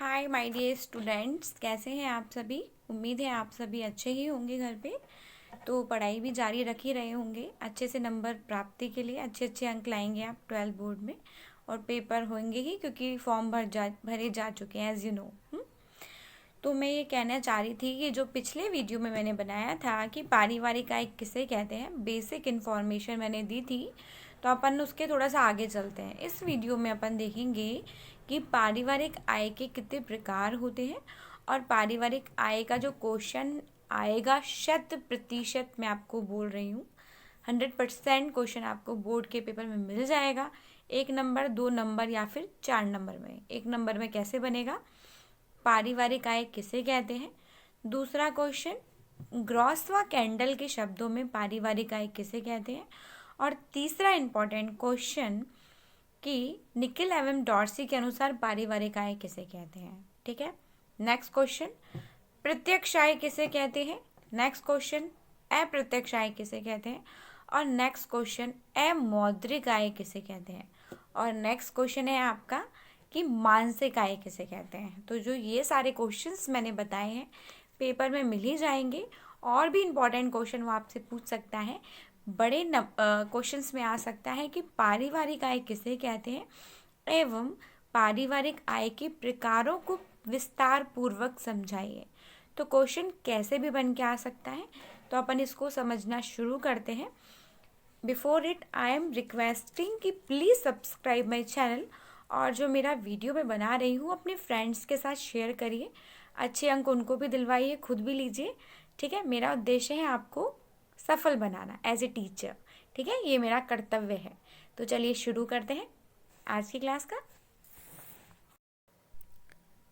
Hi my dear students, कैसे हैं आप सभी। उम्मीद है आप सभी अच्छे ही होंगे घर पे। तो पढ़ाई भी जारी रख ही रहे होंगे। अच्छे से नंबर प्राप्ति के लिए अच्छे अच्छे अंक लाएंगे आप 12th बोर्ड में। और पेपर होंगे ही क्योंकि फॉर्म भरे जा चुके हैं एज यू नो। तो मैं ये कहना चाह रही थी कि जो पिछले वीडियो में मैंने बनाया था कि पारिवारिक आय किसे कहते हैं, बेसिक इन्फॉर्मेशन मैंने दी थी। तो अपन उसके थोड़ा सा आगे चलते हैं। इस वीडियो में अपन देखेंगे कि पारिवारिक आय के कितने प्रकार होते हैं और पारिवारिक आय का जो क्वेश्चन आएगा 100% मैं आपको बोल रही हूँ 100% क्वेश्चन आपको बोर्ड के पेपर में मिल जाएगा। 1 नंबर, 2 नंबर या फिर 4 नंबर में। 1 नंबर में कैसे बनेगा, पारिवारिक आय किसे कहते हैं। दूसरा क्वेश्चन, ग्रॉस व कैंडल के शब्दों में पारिवारिक आय किसे कहते हैं। और तीसरा इंपॉर्टेंट क्वेश्चन कि निकिल एवं डॉर्सी के अनुसार पारिवारिक आय किसे कहते हैं। ठीक है। नेक्स्ट क्वेश्चन, प्रत्यक्ष आय किसे कहते हैं। नेक्स्ट क्वेश्चन, अप्रत्यक्ष आय किसे कहते हैं। और नेक्स्ट क्वेश्चन, अमौद्रिक आय किसे कहते हैं। और नेक्स्ट क्वेश्चन है आपका कि मानसिक आय किसे कहते हैं। तो जो ये सारे क्वेश्चंस मैंने बताए हैं पेपर में मिल ही जाएंगे। और भी इम्पॉर्टेंट क्वेश्चन वो आपसे पूछ सकता है, बड़े क्वेश्चंस में आ सकता है कि पारिवारिक आय किसे कहते हैं एवं पारिवारिक आय के प्रकारों को विस्तार पूर्वक समझाइए। तो क्वेश्चन कैसे भी बन के आ सकता है, तो अपन इसको समझना शुरू करते हैं। Before it I am requesting कि प्लीज़ सब्सक्राइब माई चैनल। और जो मेरा वीडियो मैं बना रही हूँ अपने फ्रेंड्स के साथ शेयर करिए। अच्छे अंक उनको भी दिलवाइए, खुद भी लीजिए। ठीक है। मेरा उद्देश्य है आपको सफल बनाना एज ए टीचर। ठीक है, ये मेरा कर्तव्य है। तो चलिए शुरू करते हैं आज की क्लास का।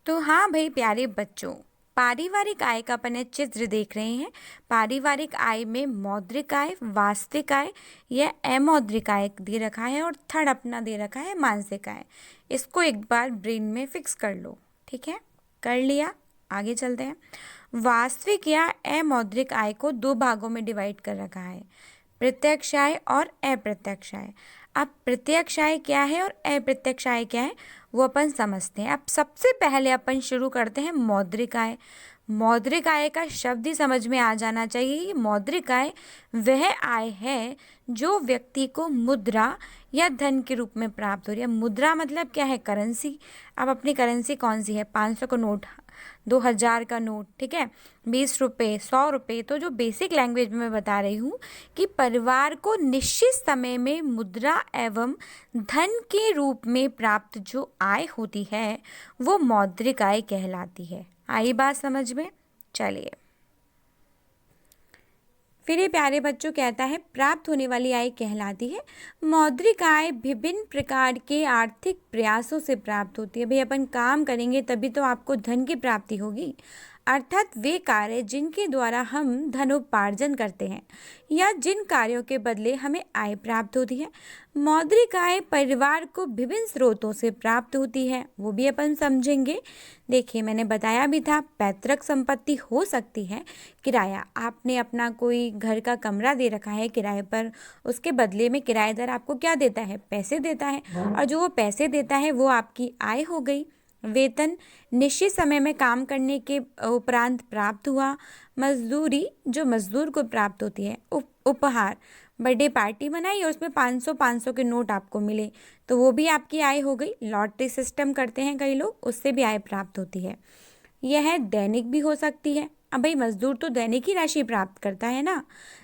तो हाँ भाई प्यारे बच्चों, पारिवारिक आय का अपन चित्र देख रहे हैं। पारिवारिक आय में मौद्रिक आय, वास्तविक आय या अमौद्रिक आय दे रखा है और थर्ड अपना दे रखा है मानसिक आय। इसको एक बार ब्रेन में फिक्स कर लो। ठीक है, कर लिया, आगे चलते हैं। वास्तविक या अमौद्रिक आय को 2 भागों में डिवाइड कर रखा है, प्रत्यक्ष आय और अप्रत्यक्ष आय। अब प्रत्यक्ष आय क्या है और अप्रत्यक्ष आय क्या है वो अपन समझते हैं। अब सबसे पहले अपन शुरू करते हैं मौद्रिक आय। मौद्रिक आय का शब्द ही समझ में आ जाना चाहिए। मौद्रिक आय वह आय है जो व्यक्ति को मुद्रा या धन के रूप में प्राप्त हो रही है। मुद्रा मतलब क्या है, करेंसी। अब अपनी करेंसी कौन सी है, 500 का नोट, 2000 का नोट, ठीक है, 20 रुपये, 100 रुपये। तो जो बेसिक लैंग्वेज में मैं बता रही हूँ कि परिवार को निश्चित समय में मुद्रा एवं धन के रूप में प्राप्त जो आय होती है वो मौद्रिक आय कहलाती है। आई बात समझ में। चलिए फिर ये प्यारे बच्चों कहता है प्राप्त होने वाली आय कहलाती है मौद्रिक आय। विभिन्न प्रकार के आर्थिक प्रयासों से प्राप्त होती है। भाई अपन काम करेंगे तभी तो आपको धन की प्राप्ति होगी, अर्थात वे कार्य जिनके द्वारा हम धनोपार्जन करते हैं या जिन कार्यों के बदले हमें आय प्राप्त होती है। मौद्रिक आय परिवार को विभिन्न स्रोतों से प्राप्त होती है, वो भी अपन समझेंगे। देखिए मैंने बताया भी था, पैतृक संपत्ति हो सकती है, किराया, आपने अपना कोई घर का कमरा दे रखा है किराए पर, उसके बदले में किराएदार आपको क्या देता है, पैसे देता है, और जो वो पैसे देता है वो आपकी आय हो गई। वेतन निश्चित समय में काम करने के उपरांत प्राप्त हुआ। मजदूरी जो मजदूर को प्राप्त होती है। उपहार, बर्थडे पार्टी बनाई और उसमें 500 के नोट आपको मिले तो वो भी आपकी आय हो गई। लॉटरी सिस्टम करते हैं कई लोग, उससे भी आय प्राप्त होती है। यह दैनिक भी हो सकती है। अब भाई मजदूर तो दैनिक ही राशि प्राप्त करता है ना।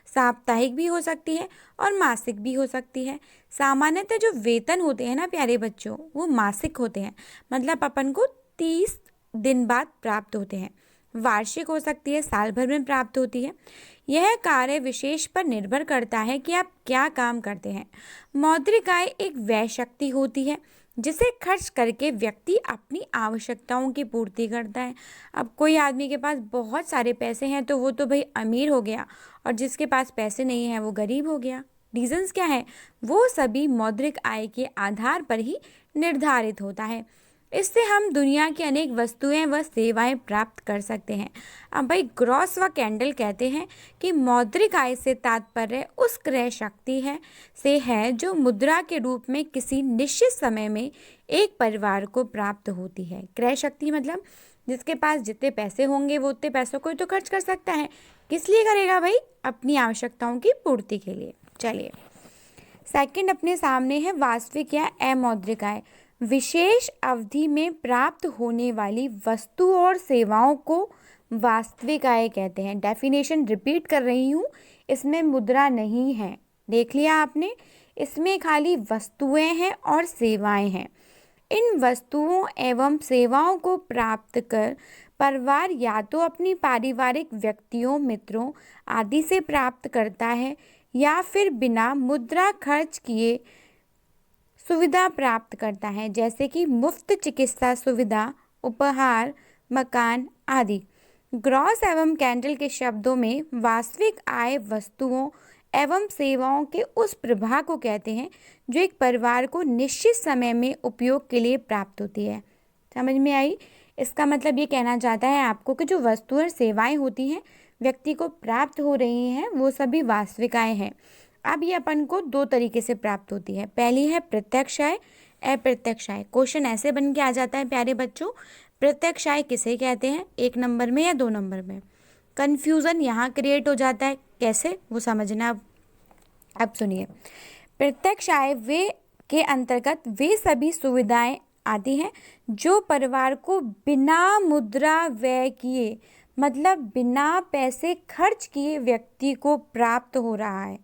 साप्ताहिक भी हो सकती है और मासिक भी हो सकती है। सामान्यतः जो वेतन होते हैं ना प्यारे बच्चों, वो मासिक होते हैं, मतलब अपन को 30 दिन बाद प्राप्त होते हैं। वार्षिक हो सकती है, साल भर में प्राप्त होती है। यह कार्य विशेष पर निर्भर करता है कि आप क्या काम करते हैं। मौद्रिक आय एक वह शक्ति होती है जिसे खर्च करके व्यक्ति अपनी आवश्यकताओं की पूर्ति करता है। अब कोई आदमी के पास बहुत सारे पैसे हैं तो वो तो भाई अमीर हो गया, और जिसके पास पैसे नहीं है वो गरीब हो गया। रीजंस क्या है, वो सभी मौद्रिक आय के आधार पर ही निर्धारित होता है। इससे हम दुनिया की अनेक वस्तुएं व सेवाएं प्राप्त कर सकते हैं। अब भाई ग्रॉस व कैंडल कहते हैं कि मौद्रिक आय से तात्पर्य उस क्रय शक्ति है जो मुद्रा के रूप में किसी निश्चित समय में एक परिवार को प्राप्त होती है। क्रय शक्ति मतलब जिसके पास जितने पैसे होंगे वो उतने पैसों को ही तो खर्च कर सकता है। किस लिए करेगा भाई? अपनी आवश्यकताओं की पूर्ति के लिए। चलिए सेकंड अपने सामने है वास्तविक या अमौद्रिक आय। विशेष अवधि में प्राप्त होने वाली वस्तु और सेवाओं को वास्तविक आय कहते हैं। डेफिनेशन रिपीट कर रही हूँ, इसमें मुद्रा नहीं है, देख लिया आपने। इसमें खाली वस्तुएं हैं और सेवाएं हैं। इन वस्तुओं एवं सेवाओं को प्राप्त कर परिवार या तो अपनी पारिवारिक व्यक्तियों, मित्रों आदि से प्राप्त करता है या फिर बिना मुद्रा खर्च किए सुविधा प्राप्त करता है, जैसे कि मुफ्त चिकित्सा सुविधा, उपहार, मकान आदि। ग्रॉस एवं कैंडल के शब्दों में वास्तविक आय वस्तुओं एवं सेवाओं के उस प्रवाह को कहते हैं जो एक परिवार को निश्चित समय में उपयोग के लिए प्राप्त होती है। समझ में आई? इसका मतलब ये कहना चाहता है आपको कि जो वस्तु और सेवाएं होती हैं व्यक्ति को प्राप्त हो रही हैं वो सभी वास्तविक आय हैं। अब ये अपन को दो तरीके से प्राप्त होती है। पहली है प्रत्यक्ष आय, अप्रत्यक्ष आय। क्वेश्चन ऐसे बन के आ जाता है प्यारे बच्चों, प्रत्यक्ष आय किसे कहते हैं, 1 नंबर में या 2 नंबर में? कन्फ्यूज़न यहाँ क्रिएट हो जाता है, कैसे वो समझना। अब सुनिए, प्रत्यक्ष आय वे के अंतर्गत वे सभी सुविधाएं आती हैं जो परिवार को बिना मुद्रा व्यय किए मतलब बिना पैसे खर्च किए व्यक्ति को प्राप्त हो रहा है।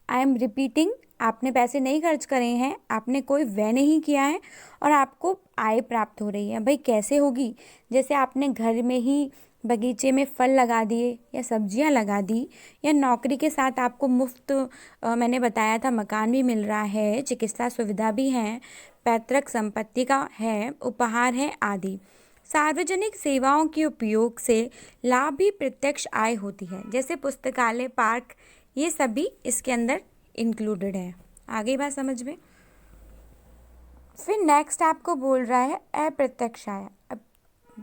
आई एम रिपीटिंग, आपने पैसे नहीं खर्च करे हैं, आपने कोई व्यय नहीं किया है और आपको आय प्राप्त हो रही है। भाई कैसे होगी? जैसे आपने घर में ही बगीचे में फल लगा दिए या सब्जियां लगा दी, या नौकरी के साथ आपको मुफ्त मैंने बताया था मकान भी मिल रहा है, चिकित्सा सुविधा भी है, पैतृक संपत्ति का है, उपहार है आदि। सार्वजनिक सेवाओं के उपयोग से लाभ भी प्रत्यक्ष आय होती है, जैसे पुस्तकालय, पार्क, ये सभी इसके अंदर इंक्लूडेड है। आगे बात समझ में। फिर नेक्स्ट आपको बोल रहा है अप्रत्यक्ष आय। अब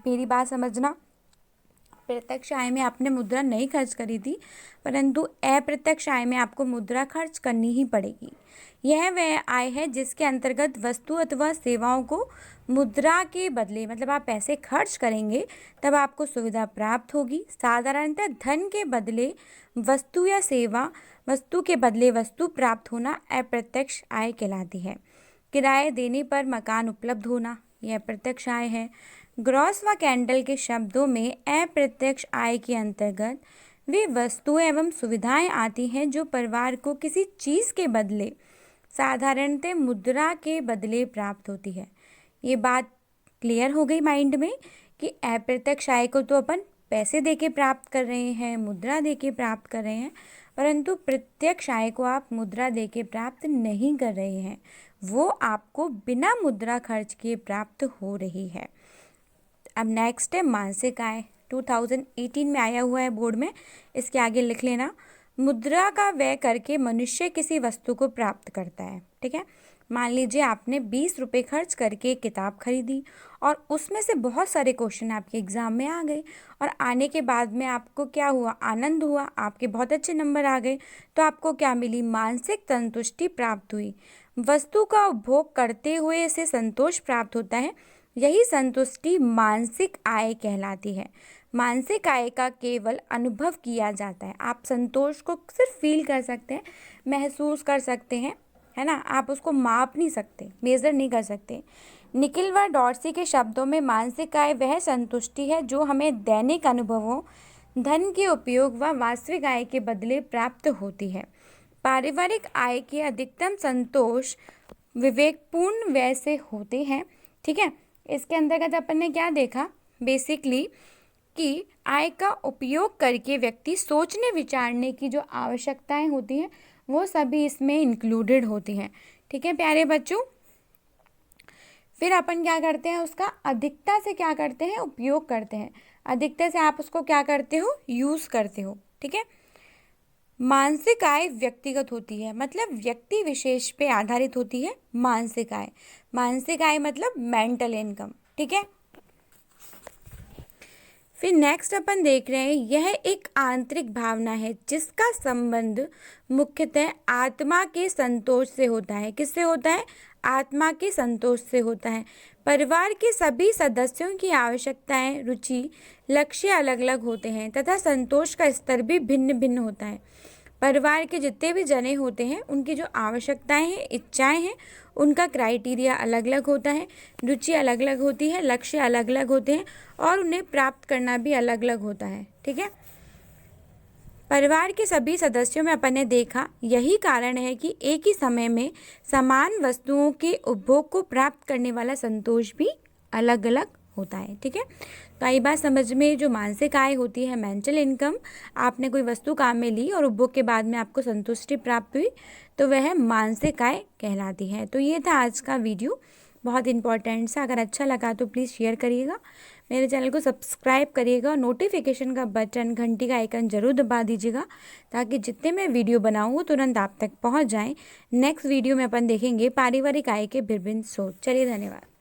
मेरी बात समझना, प्रत्यक्ष आय में आपने मुद्रा नहीं खर्च करी थी, परंतु अप्रत्यक्ष आय में आपको मुद्रा खर्च करनी ही पड़ेगी। यह वह आय है जिसके अंतर्गत वस्तु अथवा सेवाओं को मुद्रा के बदले मतलब आप पैसे खर्च करेंगे तब आपको सुविधा प्राप्त होगी। साधारणतः धन के बदले वस्तु या सेवा, वस्तु के बदले वस्तु प्राप्त होना अप्रत्यक्ष आय कहलाती है। किराए देने पर मकान उपलब्ध होना, यह अप्रत्यक्ष आय है। ग्रॉस व कैंडल के शब्दों में अप्रत्यक्ष आय के अंतर्गत वे वस्तुएं एवं सुविधाएं आती हैं जो परिवार को किसी चीज़ के बदले, साधारणतः मुद्रा के बदले प्राप्त होती है। ये बात क्लियर हो गई माइंड में कि अप्रत्यक्ष आय को तो अपन पैसे देके प्राप्त कर रहे हैं, मुद्रा देके प्राप्त कर रहे हैं, परंतु प्रत्यक्ष आय को आप मुद्रा देके प्राप्त नहीं कर रहे हैं, वो आपको बिना मुद्रा खर्च किए प्राप्त हो रही है। अब नेक्स्ट है मानसिक आय। 2018 में आया हुआ है बोर्ड में, इसके आगे लिख लेना। मुद्रा का व्यय करके मनुष्य किसी वस्तु को प्राप्त करता है। ठीक है, मान लीजिए आपने 20 रुपये खर्च करके एक किताब खरीदी और उसमें से बहुत सारे क्वेश्चन आपके एग्ज़ाम में आ गए और आने के बाद में आपको क्या हुआ, आनंद हुआ, आपके बहुत अच्छे नंबर आ गए, तो आपको क्या मिली, मानसिक संतुष्टि प्राप्त हुई। वस्तु का उपभोग करते हुए इसे संतोष प्राप्त होता है, यही संतुष्टि मानसिक आय कहलाती है। मानसिक आय का केवल अनुभव किया जाता है, आप संतोष को सिर्फ फील कर सकते हैं, महसूस कर सकते हैं, है ना, आप उसको माप नहीं सकते, मेज़र नहीं कर सकते। निकिल व डॉर्सी के शब्दों में मानसिक आय वह संतुष्टि है जो हमें दैनिक अनुभवों, धन के उपयोग व वास्तविक आय के बदले प्राप्त होती है। पारिवारिक आय के अधिकतम संतोष विवेकपूर्ण व्यय से होते हैं। ठीक है, इसके अंतर्गत अपन ने क्या देखा बेसिकली कि आय का उपयोग करके व्यक्ति सोचने विचारने की जो आवश्यकताएं होती हैं वो सभी इसमें इंक्लूडेड होती हैं। ठीक है प्यारे बच्चों, फिर अपन क्या करते हैं, उसका अधिकता से क्या करते हैं, उपयोग करते हैं। अधिकता से आप उसको क्या करते हो, यूज़ करते हो। ठीक है, मानसिक आय व्यक्तिगत होती है, मतलब व्यक्ति विशेष पे आधारित होती है मानसिक आय। मानसिक आय मतलब मेंटल इनकम, ठीक है। फिर नेक्स्ट अपन देख रहे हैं, यह एक आंतरिक भावना है जिसका संबंध मुख्यतः आत्मा के संतोष से होता है। किससे होता है? आत्मा के संतोष से होता है। परिवार के सभी सदस्यों की आवश्यकताएं, रुचि, लक्ष्य अलग अलग होते हैं तथा संतोष का स्तर भी भिन्न भिन्न होता है। परिवार के जितने भी जने होते हैं उनकी जो आवश्यकताएं हैं, इच्छाएं हैं, उनका क्राइटेरिया अलग अलग होता है, रुचि अलग अलग होती है, लक्ष्य अलग अलग होते हैं और उन्हें प्राप्त करना भी अलग अलग होता है। ठीक है। परिवार के सभी सदस्यों में अपन ने देखा, यही कारण है कि एक ही समय में समान वस्तुओं के उपभोग को प्राप्त करने वाला संतोष भी अलग अलग होता है। ठीक है। तो आई बात समझ में, जो मानसिक आय होती है, मेंटल इनकम, आपने कोई वस्तु काम में ली और उपभोग के बाद में आपको संतुष्टि प्राप्त हुई तो वह मानसिक आय कहलाती है। तो ये था आज का वीडियो, बहुत इंपॉर्टेंट सा। अगर अच्छा लगा तो प्लीज़ शेयर करिएगा, मेरे चैनल को सब्सक्राइब करिएगा और नोटिफिकेशन का बटन, घंटी का आइकन ज़रूर दबा दीजिएगा ताकि जितने मैं वीडियो बनाऊँ तुरंत आप तक पहुँच जाएँ। नेक्स्ट वीडियो में अपन देखेंगे पारिवारिक आय के विभिन्न स्रोत। चलिए, धन्यवाद।